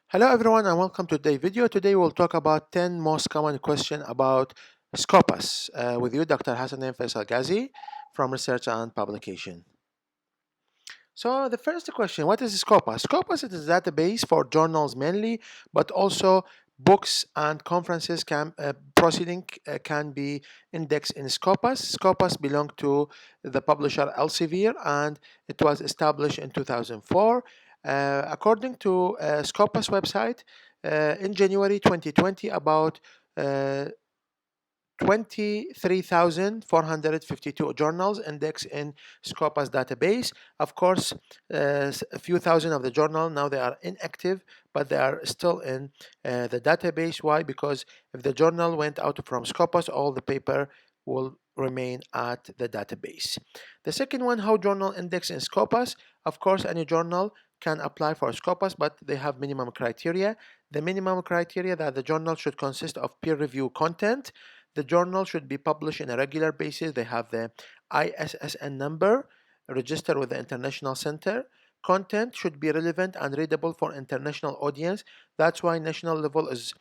Hello everyone and welcome to today's video. Today we'll talk about 10 most common questions about Scopus with you, Dr. Hasanain Faisal Ghazi from Research and Publication. So the first question, what is Scopus? Scopus is a database for journals mainly, but also books and conferences proceeding can be indexed in Scopus. Scopus belonged to the publisher Elsevier and it was established in 2004. According to Scopus website, in January 2020, about uh, 23,452 journals indexed in Scopus database. Of course, a few thousand of the journal now they are inactive, but they are still in the database. Why? Because if the journal went out from Scopus, all the paper will remain at the database. The second one, how journal index in Scopus. Of course, any journal can apply for Scopus, but they have minimum criteria. The minimum criteria that the journal should consist of peer review content. The journal should be published on a regular basis. They have the ISSN number, registered with the International Center. Content should be relevant and readable for international audience. That's why national level is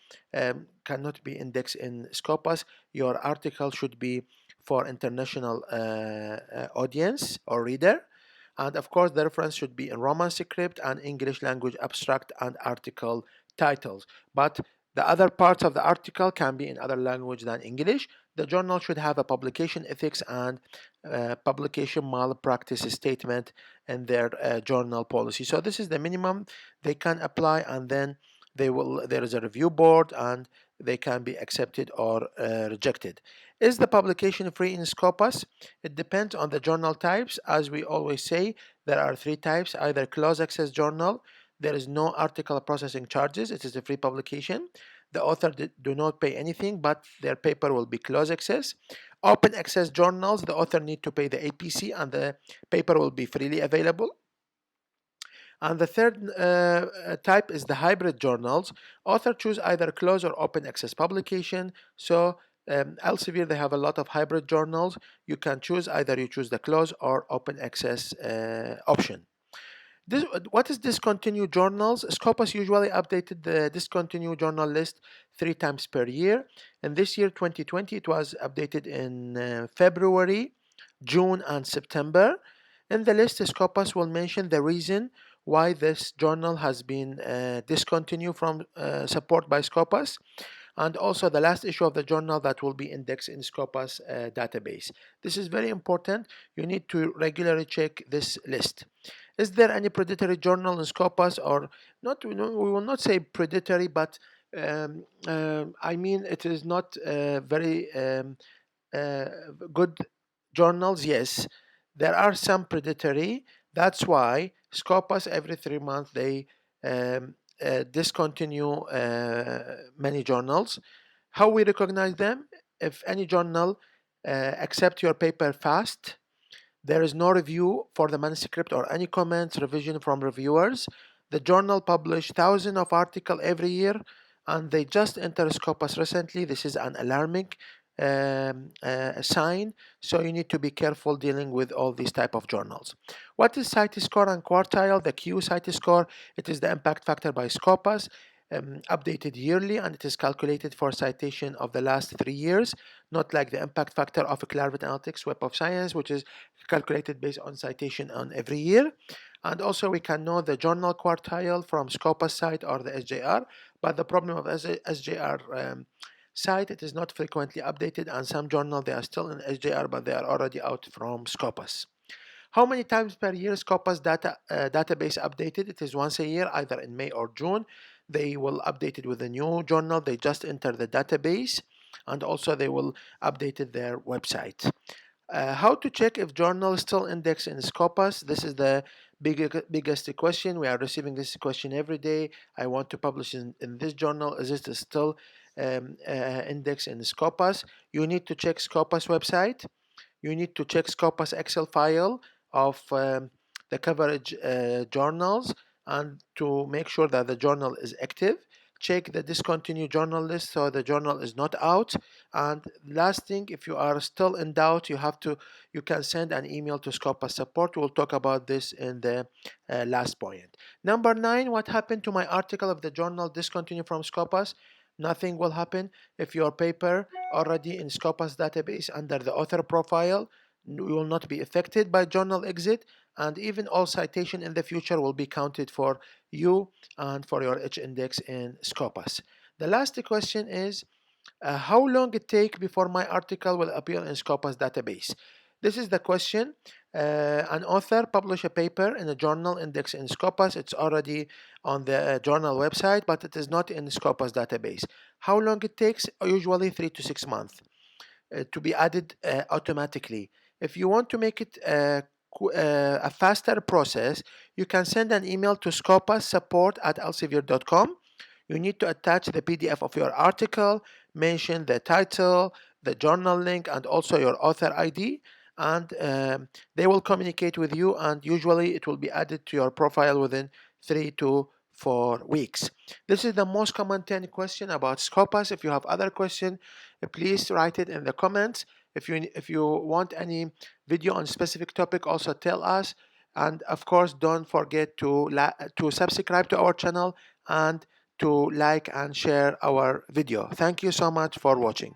cannot be indexed in Scopus. Your article should be for international audience or reader. And of course, the reference should be in Roman script and English language abstract and article titles. But the other parts of the article can be in other language than English. The journal should have a publication ethics and publication malpractice statement in their journal policy. So this is the minimum they can apply, and then there is a review board and they can be accepted or rejected. Is the publication free in Scopus? It depends on the journal types. As we always say, there are three types: either closed access journal, there is no article processing charges, it is a free publication. The author do not pay anything, but their paper will be closed access. Open access journals, the author need to pay the APC and the paper will be freely available. And the third type is the hybrid journals. Author choose either closed or open access publication. So Elsevier, they have a lot of hybrid journals. You can choose either you choose the closed or open access option. What is discontinued journals? Scopus usually updated the discontinued journal list 3 times per year. And this year, 2020, it was updated in February, June, and September. In the list, Scopus will mention the reason why this journal has been discontinued from support by Scopus, and also the last issue of the journal that will be indexed in Scopus database. This is very important. You need to regularly check this list. Is there any predatory journal in Scopus or not? We will not say predatory, but I mean it is not very good journals. Yes, there are some predatory. That's why Scopus every 3 months they discontinue many journals. How we recognize them? If any journal accept your paper fast, there is no review for the manuscript or any comments, revision from reviewers. The journal publish thousands of articles every year, and they just entered Scopus recently. This is an alarming sign, so you need to be careful dealing with all these type of journals. What is Citsscore and Quartile? The Q Citsscore, it is the impact factor by Scopus, updated yearly, and it is calculated for citation of the last 3 years, not like the impact factor of Clarivate Analytics Web of Science, which is calculated based on citation on every year. And also we can know the journal quartile from Scopus site or the SJR, but the problem of SJR site, it is not frequently updated, and some journals they are still in SJR but they are already out from Scopus. How many times per year Scopus database updated? It is once a year, either in May or June. They will update it with a new journal. They just enter the database, and also they will update their website. How to check if journal is still indexed in Scopus? This is the biggest question. We are receiving this question every day. I want to publish in this journal. Is it still indexed in Scopus? You need to check Scopus website. You need to check Scopus Excel file of the coverage journals and to make sure that the journal is active. check the discontinued journal list so the journal is not out. And last thing, if you are still in doubt, you can send an email to Scopus support. We'll talk about this in the last point. Number 9, what happened to my article of the journal discontinued from Scopus? Nothing will happen. If your paper already in Scopus database under the author profile, you will not be affected by journal exit, and even all citation in the future will be counted for you and for your H-index in Scopus. The last question is, how long it take before my article will appear in Scopus database? This is the question. An author publish a paper in a journal index in Scopus. It's already on the journal website, but it is not in Scopus database. How long it takes? Usually 3 to 6 months to be added automatically. If you want to make it a faster process, you can send an email to scopussupport@elsevier.com. You need to attach the PDF of your article, mention the title, the journal link, and also your author ID, and they will communicate with you, and usually it will be added to your profile within 3 to 4 weeks. This is the most common 10 question about Scopus. If you have other question, please write it in the comments. If you want any video on specific topic, also tell us. And of course, don't forget to subscribe to our channel and to like and share our video. Thank you so much for watching.